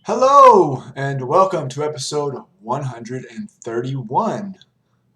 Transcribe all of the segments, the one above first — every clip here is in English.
Hello and welcome to episode 131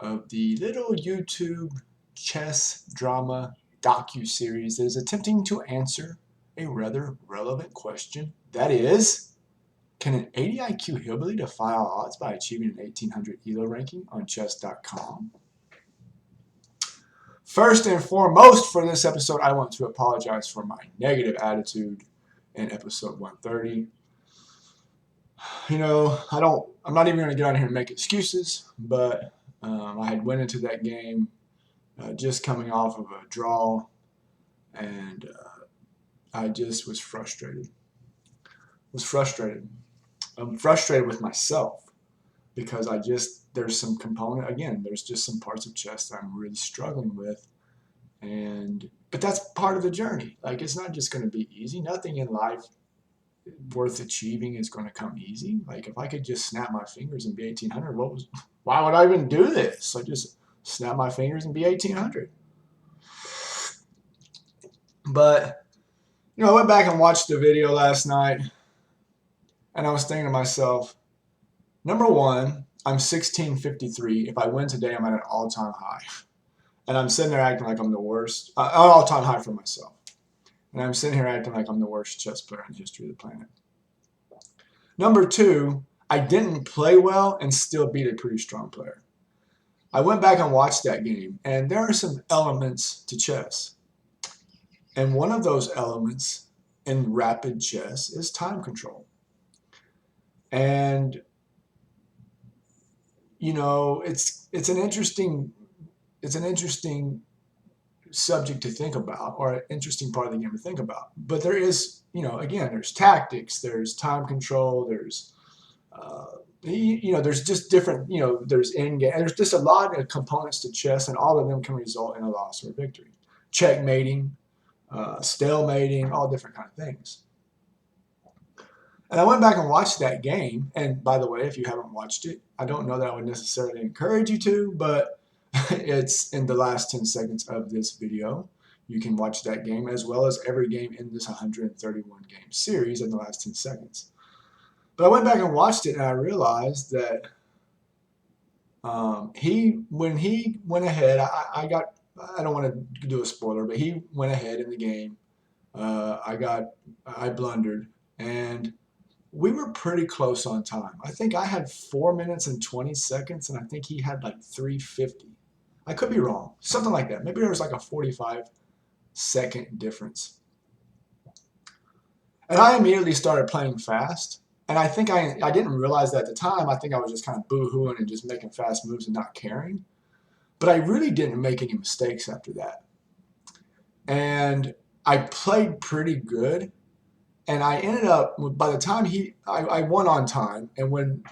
of the little YouTube chess drama docu-series that is attempting to answer a rather relevant question. That is, can an 80 IQ hillbilly defy all odds by achieving an 1800 ELO ranking on chess.com? First and foremost for this episode, I want to apologize for my negative attitude in episode 130. I'm not even going to get on here and make excuses, but I had went into that game just coming off of a draw, and I just was frustrated. I'm frustrated with myself because there's some component, again, there's just some parts of chess that I'm really struggling with, but that's part of the journey. Like, it's not just going to be easy. Nothing in life worth achieving is going to come easy. Like, if I could just snap my fingers and be 1800, why would I even do this? I just snap my fingers and be 1800. But I went back and watched the video last night, and I was thinking to myself, number one, I'm 1653. If I win today, I'm at an all-time high, and I'm sitting there acting like I'm the worst, all-time high for myself. And I'm sitting here acting like I'm the worst chess player in the history of the planet. Number two, I didn't play well and still beat a pretty strong player. I went back and watched that game, and there are some elements to chess. And one of those elements in rapid chess is time control. And, it's an interesting subject to think about, or an interesting part of the game to think about. But there is, again, there's tactics, there's time control, there's there's just different, there's end game, there's just a lot of components to chess, and all of them can result in a loss or a victory. Checkmating, stalemating, all different kind of things. And I went back and watched that game, and by the way, if you haven't watched it, I don't know that I would necessarily encourage you to, but it's in the last 10 seconds of this video. You can watch that game as well as every game in this 131 game series in the last 10 seconds. But I went back and watched it, and I realized that when he went ahead, I don't want to do a spoiler, but he went ahead in the game. I blundered, and we were pretty close on time. I think I had 4 minutes and 20 seconds, and I think he had like 3:50. I could be wrong, something like that. Maybe there was like a 45-second difference. And I immediately started playing fast. And I think I didn't realize that at the time. I think I was just kind of boo-hooing and just making fast moves and not caring. But I really didn't make any mistakes after that. And I played pretty good. And I ended up, by the time I won on time. And when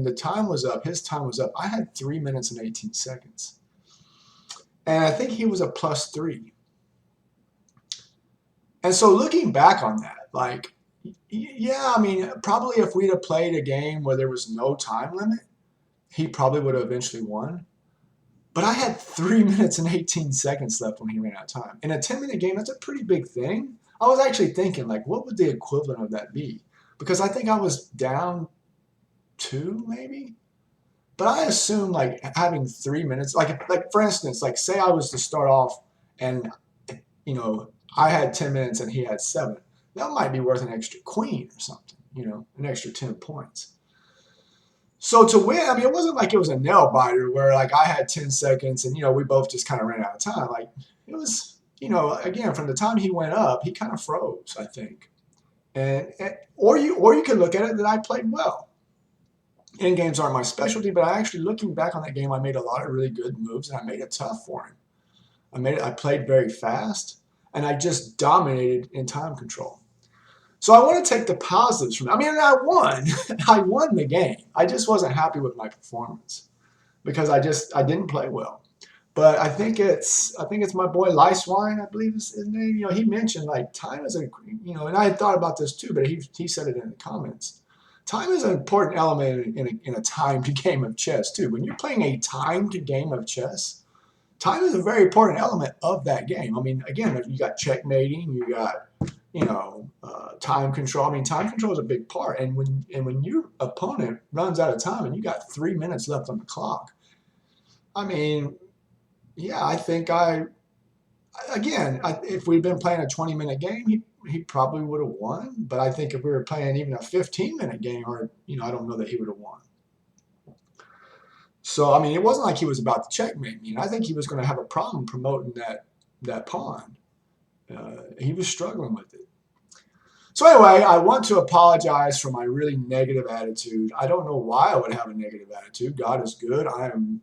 the time was up, his time was up, I had 3 minutes and 18 seconds. And I think he was a +3. And so looking back on that, like, yeah, I mean, probably if we'd have played a game where there was no time limit, he probably would have eventually won. But I had 3 minutes and 18 seconds left when he ran out of time. In a 10-minute game, that's a pretty big thing. I was actually thinking, like, what would the equivalent of that be? Because I think I was down 2, maybe. But I assume, like, having 3 minutes, like for instance, like, say I was to start off and, I had 10 minutes and he had 7. That might be worth an extra queen or something, an extra 10 points. So to win, I mean, it wasn't like it was a nail biter where, like, I had 10 seconds and, we both just kind of ran out of time. Like, it was, again, from the time he went up, he kind of froze, I think. Or you could look at it that I played well. End games aren't my specialty, but looking back on that game, I made a lot of really good moves, and I made it tough for him. I played very fast, and I just dominated in time control. So I want to take the positives from it. I mean, I won. I won the game. I just wasn't happy with my performance because I didn't play well. But I think it's my boy Leiswine, I believe is his name. He mentioned, like, time is and I had thought about this too, but he said it in the comments. Time is an important element in a timed game of chess too. When you're playing a timed game of chess, time is a very important element of that game. I mean, again, you got checkmating, you got time control. I mean, time control is a big part. And when your opponent runs out of time and you got 3 minutes left on the clock, I mean, yeah, I think if we'd been playing a 20-minute game, he probably would have won. But I think if we were playing even a 15-minute game, or I don't know that he would have won. So I mean, it wasn't like he was about to checkmate me. And I think he was going to have a problem promoting that pawn. He was struggling with it. So anyway, I want to apologize for my really negative attitude. I don't know why I would have a negative attitude. God is good. I am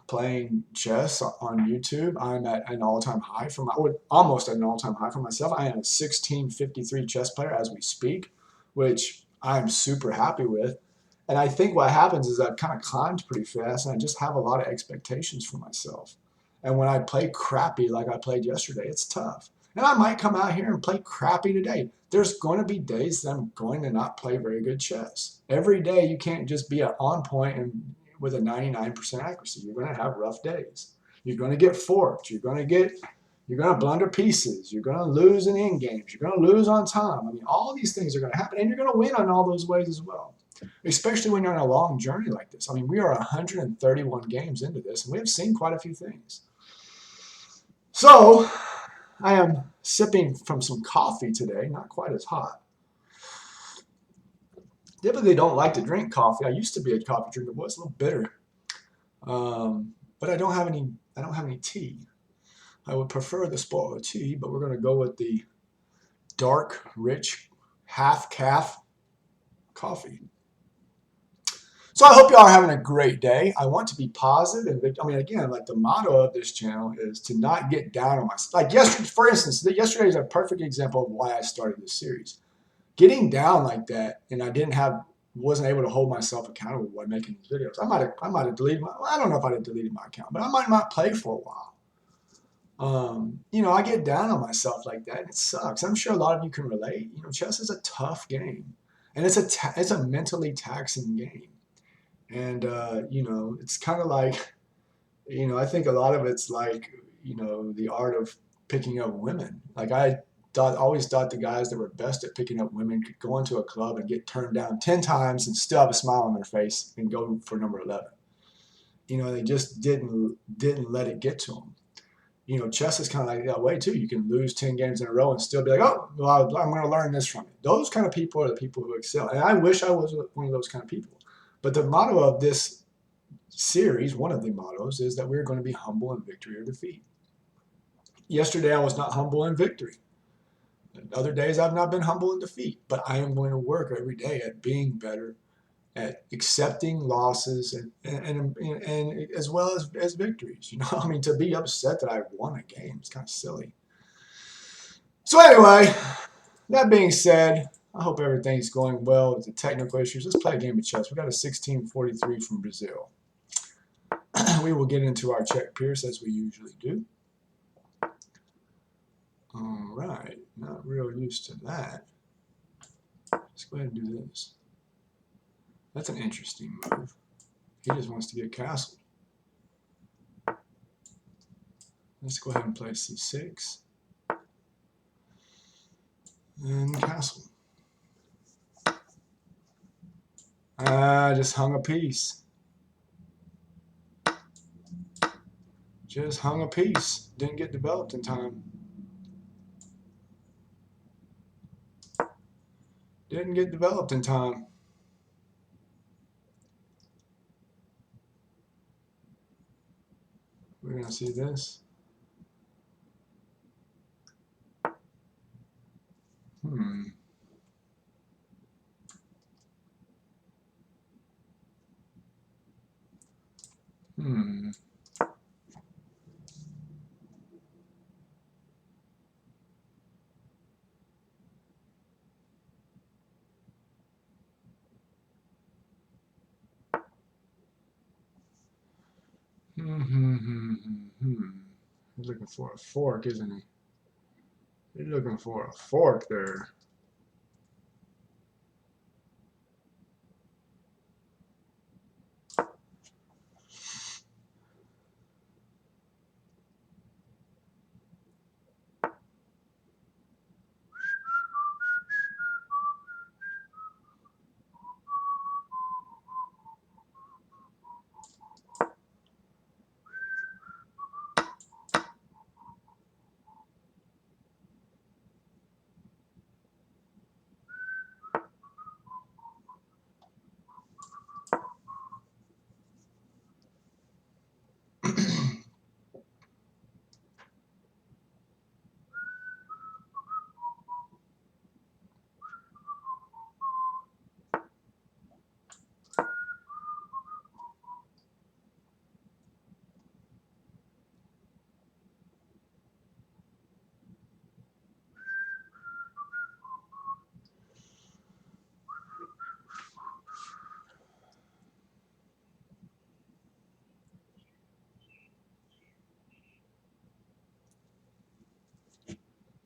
playing chess on YouTube. I'm at an all-time high or almost at an all-time high for myself. I am a 1653 chess player as we speak, which I'm super happy with. And I think what happens is I've kind of climbed pretty fast, and I just have a lot of expectations for myself. And when I play crappy like I played yesterday, it's tough. And I might come out here and play crappy today. There's going to be days that I'm going to not play very good chess. Every day you can't just be on point and with a 99% accuracy. You're going to have rough days. You're going to get forked. You're going to blunder pieces. You're going to lose in end games. You're going to lose on time. I mean, all these things are going to happen, and you're going to win on all those ways as well. Especially when you're on a long journey like this. I mean, we are 131 games into this, and we have seen quite a few things. So I am sipping from some coffee today, not quite as hot. Typically don't like to drink coffee. I used to be a coffee drinker, but it's a little bitter. But I don't have any tea. I would prefer the spoiled tea, but we're going to go with the dark, rich, half-calf coffee. So I hope you all are having a great day. I want to be positive. And I mean, again, like the motto of this channel is to not get down on myself. Like yesterday, for instance, yesterday is a perfect example of why I started this series. Getting down like that, and wasn't able to hold myself accountable while making these videos. I might have deleted I don't know if I'd have deleted my account, but I might not play for a while. I get down on myself like that, and it sucks. I'm sure a lot of you can relate. Chess is a tough game, and it's a mentally taxing game. And, it's kind of like, I think a lot of it's like, the art of picking up women. Like always thought the guys that were best at picking up women could go into a club and get turned down 10 times and still have a smile on their face and go for number 11. They just didn't let it get to them. Chess is kind of like that way too. You can lose 10 games in a row and still be like, oh, well, I'm going to learn this from it. Those kind of people are the people who excel. And I wish I was one of those kind of people. But the motto of this series, one of the mottos, is that we're going to be humble in victory or defeat. Yesterday, I was not humble in victory. Other days, I've not been humble in defeat. But I am going to work every day at being better, at accepting losses, and as well as victories. I mean, to be upset that I won a game is kind of silly. So anyway, that being said, I hope everything's going well with the technical issues. Let's play a game of chess. We got a 1643 from Brazil. We will get into our check pierce as we usually do. All right, not real used to that. Let's go ahead and do this. That's an interesting move. He just wants to get castled. Let's go ahead and play c6 and castle. I just hung a piece. Just hung a piece. Didn't get developed in time. Didn't get developed in time. We're going to see this. Hmm. He's looking for a fork, isn't he? He's looking for a fork there.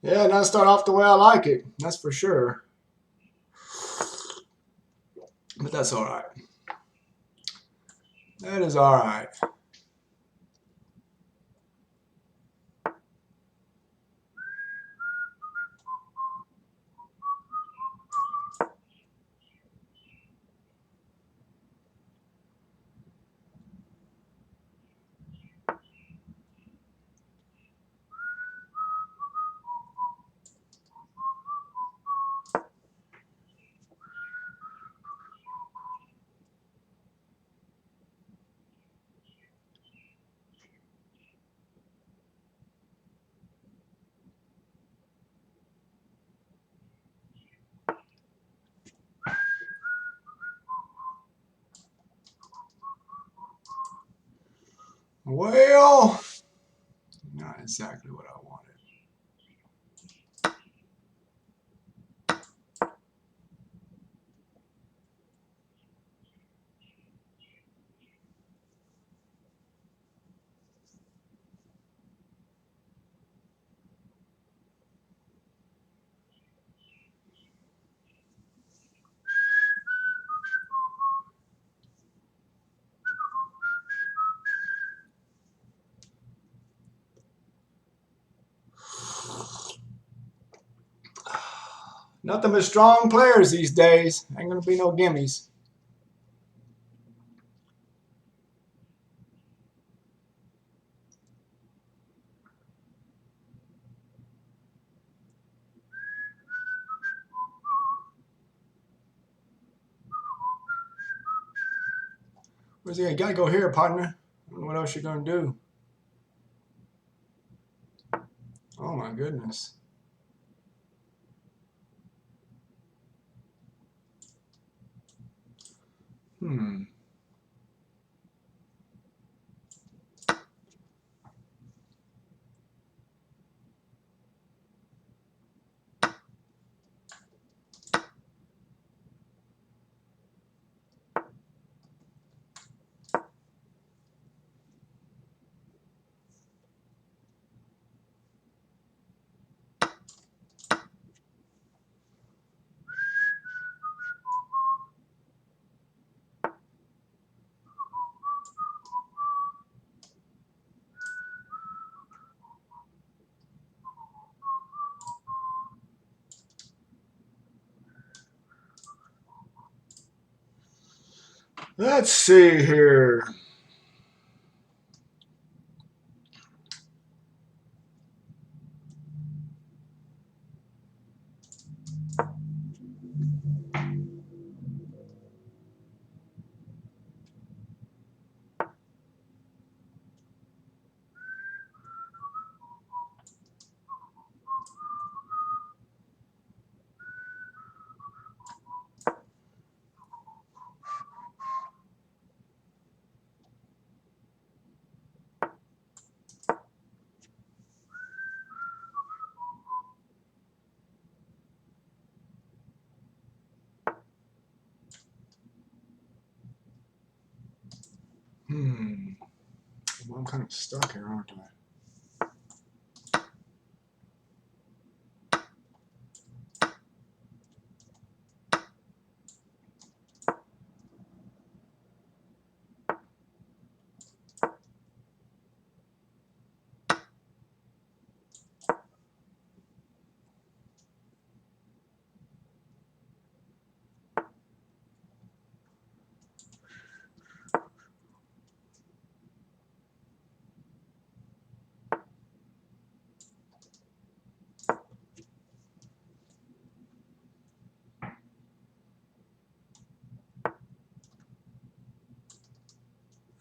Yeah, not start off the way I like it. That's for sure. But that's all right. That is all right. Well, not exactly what I wanted. Nothing but strong players these days. Ain't gonna be no gimmies. Where's he? You gotta go here, partner. I don't know what else you're gonna do. Oh my goodness. Hmm. Let's see here. Hmm. Well, I'm kind of stuck here, aren't I?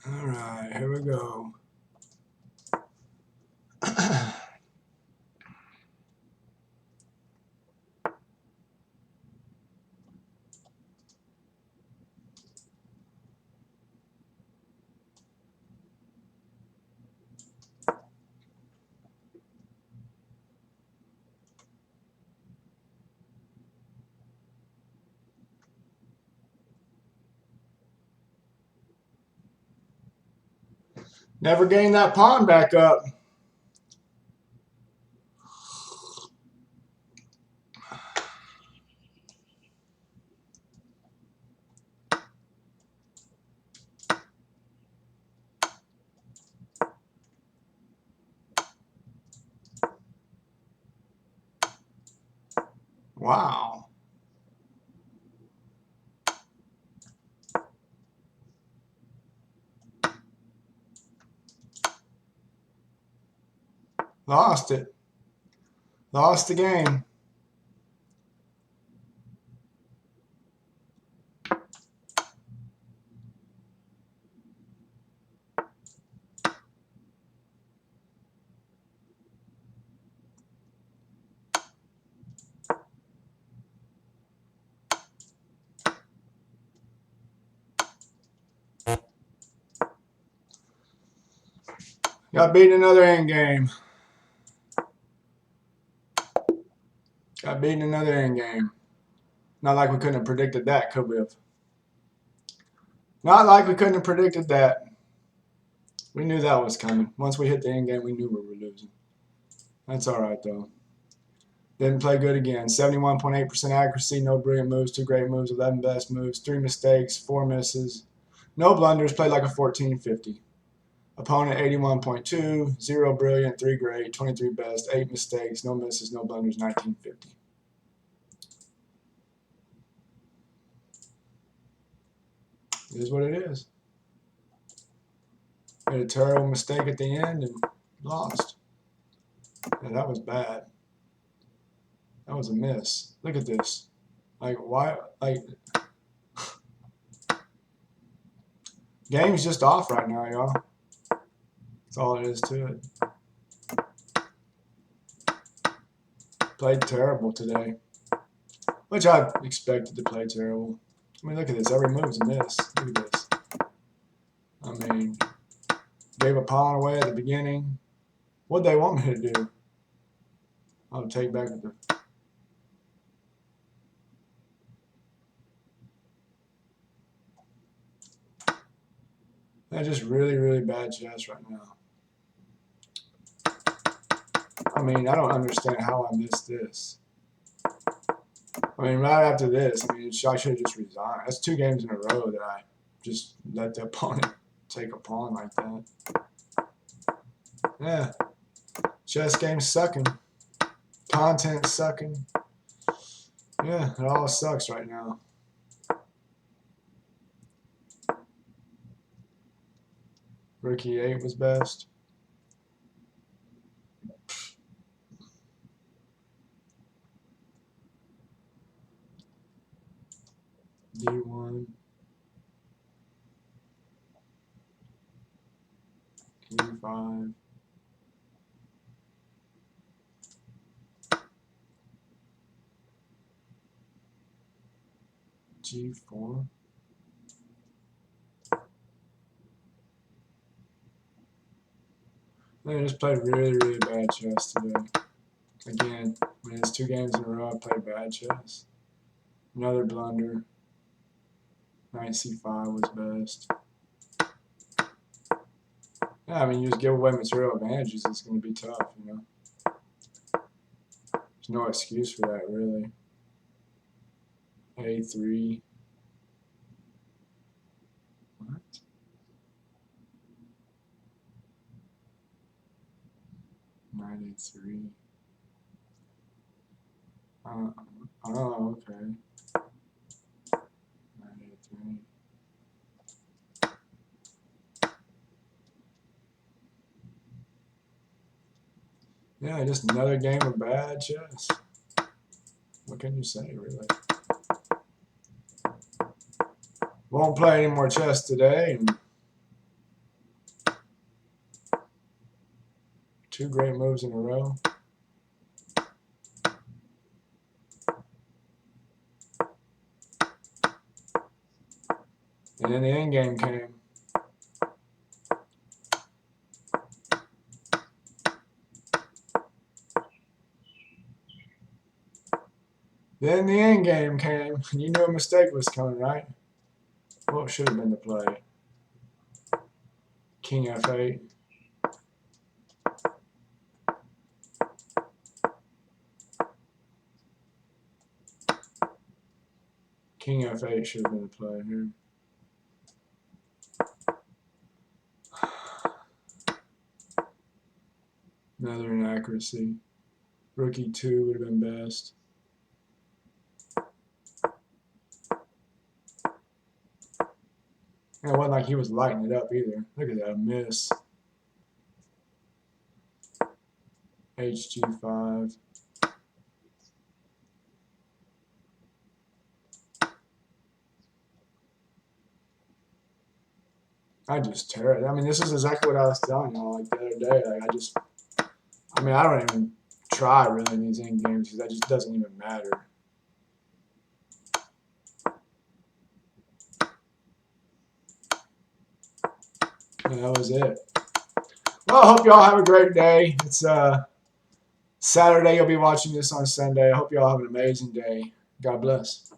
All right, here we go. Never gained that pawn back up. Wow. Lost it. Lost the game. Got beat in another end game. Got beat in another end game. Not like we couldn't have predicted that, could we have? Not like we couldn't have predicted that. We knew that was coming. Once we hit the end game, we knew we were losing. That's all right, though. Didn't play good again. 71.8% accuracy, no brilliant moves, 2 great moves, 11 best moves, 3 mistakes, 4 misses. No blunders, played like a 1450. Opponent 81.2, 0 brilliant, 3 great, 23 best, 8 mistakes, no misses, no blunders, 1950. It is what it is. Made a terrible mistake at the end and lost. Yeah, that was bad. That was a miss. Look at this. Like, why? Like, game's just off right now, y'all. That's all it is to it. Played terrible today, which I expected to play terrible. I mean, look at this. Every move's a miss. Look at this. I mean, gave a pawn away at the beginning. What'd they want me to do? I'll take back with the. That's just really, really bad chess right now. I mean, I don't understand how I missed this. I mean, right after this, I mean, I should have just resigned. That's 2 games in a row that I just let the opponent take a pawn like that. Yeah. Chess game's sucking. Content sucking. Yeah, it all sucks right now. Rookie 8 was best. D1. E5. G4. I just played really, really bad chess today. Again, when it's 2 games in a row, I played bad chess. Another blunder. Knight C5 was best. Yeah, I mean, you just give away material advantages, it's going to be tough, you know. There's no excuse for that, really. A3. What? Knight A3. Oh, okay. Knight A3. Yeah, just another game of bad chess. What can you say, really? Won't play any more chess today. And 2 great moves in a row. And then the end game came. Then the end game came. You knew a mistake was coming, right? What should have been the play? King F8. King F8 should have been the play here. Another inaccuracy. Rookie 2 would have been best. And it wasn't like he was lighting it up either. Look at that miss. HG5. I just tear it. I mean, this is exactly what I was telling y'all like the other day. Like I don't even try really in these end games because that just doesn't even matter. And that was it. Well, I hope y'all have a great day. It's Saturday. You'll be watching this on Sunday. I hope y'all have an amazing day. God bless.